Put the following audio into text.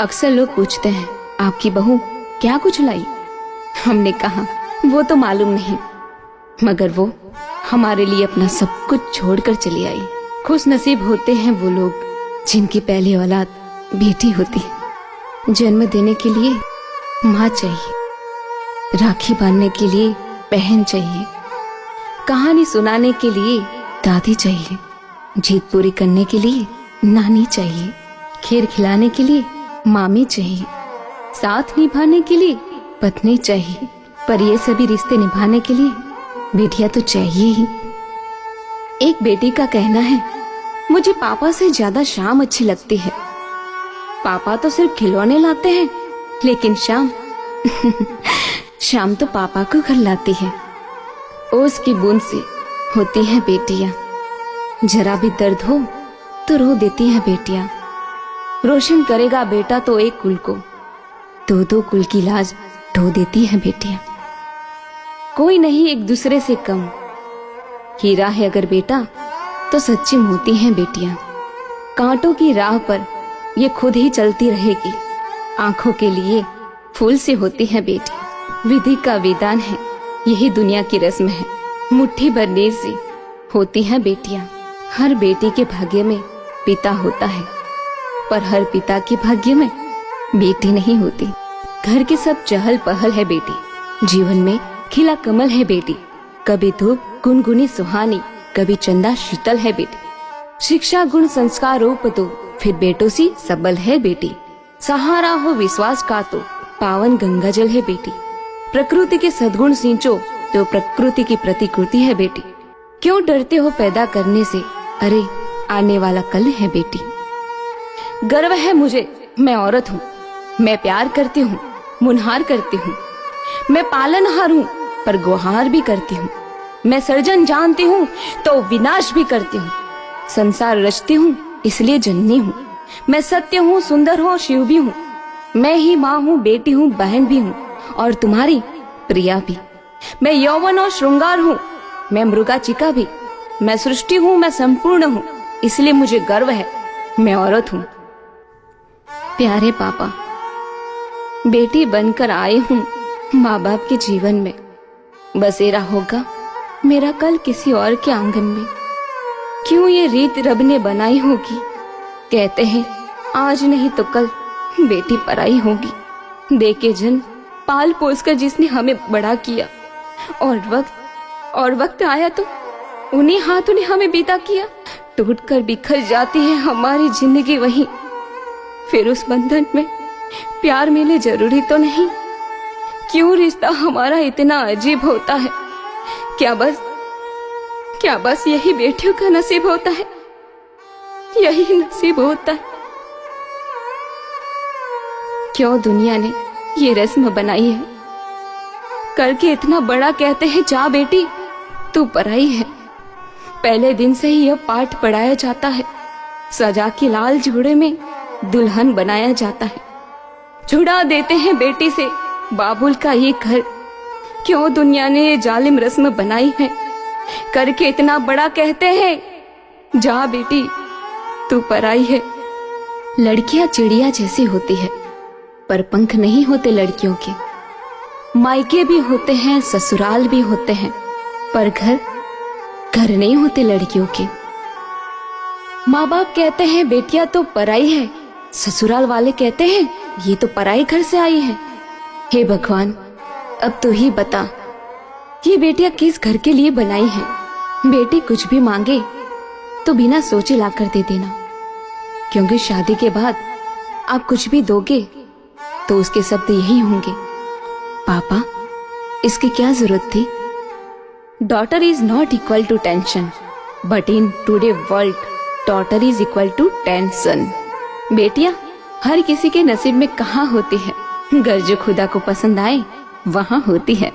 अक्सर लोग पूछते हैं, आपकी बहू क्या कुछ लाई? हमने कहा वो तो मालूम नहीं, मगर वो हमारे लिए अपना सब कुछ छोड़कर चली आई। खुश नसीब होते हैं वो लोग जिनकी पहली औलाद बेटी होती है। जन्म देने के लिए माँ चाहिए, राखी बांधने के लिए बहन चाहिए, कहानी सुनाने के लिए दादी चाहिए, जीत पूरी करने के लिए नानी चाहिए, खीर खिलाने के लिए मामी चाहिए, साथ निभाने के लिए पत्नी चाहिए। पर ये सभी रिश्ते निभाने के लिए बेटियां तो चाहिए ही। एक बेटी का कहना है, मुझे पापा से ज्यादा शाम अच्छी लगती है। पापा तो सिर्फ खिलौने लाते हैं, लेकिन शाम शाम तो पापा को घर लाती है। ओस की बूंद से होती हैं बेटियां, जरा भी दर्द हो तो रो देती हैं बेटियां। रोशन करेगा बेटा तो एक कुल को, दो दो कुल की लाज ढो देती हैं बेटियां। कोई नहीं एक दूसरे से कम, हीरा है अगर बेटा तो सच्ची मोती हैं बेटियां। कांटों की राह पर ये खुद ही चलती रहेगी, आंखों के लिए फूल से होती है बेटी। विधि का विधान है, यही दुनिया की रस्म है, मुट्ठी भर नीर से होती हैं बेटियां। हर बेटी के भाग्य में पिता होता है, पर हर पिता के भाग्य में बेटी नहीं होती। घर की सब चहल पहल है बेटी, जीवन में खिला कमल है बेटी। कभी धूप गुनगुनी सुहानी, कभी चंदा शीतल है बेटी। शिक्षा गुण संस्कार रूप तो फिर बेटों सी सबल है बेटी। सहारा हो विश्वास का तो पावन गंगा जल है बेटी। प्रकृति के सद्गुण सींचो तो प्रकृति की प्रतिकृति है बेटी। क्यों डरते हो पैदा करने से, अरे आने वाला कल है बेटी। गर्व है मुझे, मैं औरत हूँ, मैं प्यार करती हूँ, मुनहार करती हूँ। मैं पालनहार हूँ पर गुहार भी करती हूँ। मैं सर्जन जानती हूँ तो विनाश भी करती हूँ। संसार रचती हूँ इसलिए जननी हूँ। मैं सत्य हूँ, सुंदर हूँ, शिव भी हूँ। मैं ही माँ हूँ, बेटी हूँ, बहन भी हूँ और तुम्हारी प्रिया भी। मैं यौवन और श्रृंगार हूँ, मैं मृगाचिका भी। मैं सृष्टि हूँ, मैं संपूर्ण हूँ, इसलिए मुझे गर्व है, मैं औरत हूँ। प्यारे पापा, बेटी बनकर आए हूँ माँ बाप के जीवन में। बसेरा होगा मेरा कल किसी और के आंगन में। क्यों ये रीत रब ने बनाई होगी, कहते हैं आज नहीं तो कल बेटी पराई होगी। दे के जन्म पाल पोस कर जिसने हमें बड़ा किया, और वक्त आया तो उन्हीं हाथों ने हमें विदा किया। टूट कर बिखर जाती है हमारी जिंदगी वहीं, फिर उस बंधन में प्यार मिले जरूरी तो नहीं। क्यों रिश्ता हमारा इतना अजीब होता है? क्या बस यही बेटियों का नसीब होता है? यही नसीब होता है? क्यों दुनिया ने ये रस्म बनाई है, करके इतना बड़ा कहते हैं जा बेटी तू पराई है। पहले दिन से ही यह पाठ पढ़ाया जाता है, सजा के लाल जोड़े में दुल्हन बनाया जाता है। छुड़ा देते हैं बेटी से बाबुल का ये घर। क्यों दुनिया ने ये जालिम रस्म बनाई है, करके इतना बड़ा कहते हैं जा बेटी तू पराई है। लड़कियां चिड़िया जैसी होती है, पर पंख नहीं होते लड़कियों के। मायके भी होते हैं, ससुराल भी होते हैं, पर घर नहीं होते लड़कियों के। माँ बाप कहते हैं बेटियां तो पराई है, ससुराल वाले कहते हैं ये तो पराई घर से आई है। हे भगवान, अब तू ही बता ये बेटियां किस घर के लिए बनाई हैं। बेटी कुछ भी मांगे तो बिना सोचे लाकर दे देना, क्योंकि शादी के बाद आप कुछ भी दोगे तो उसके शब्द यही होंगे, पापा इसकी क्या जरूरत थी। Daughter is not equal to tension, but in today world daughter is equal to tension. बेटियां हर किसी के नसीब में कहाँ होती है, घर जो खुदा को पसंद आए वहां होती है।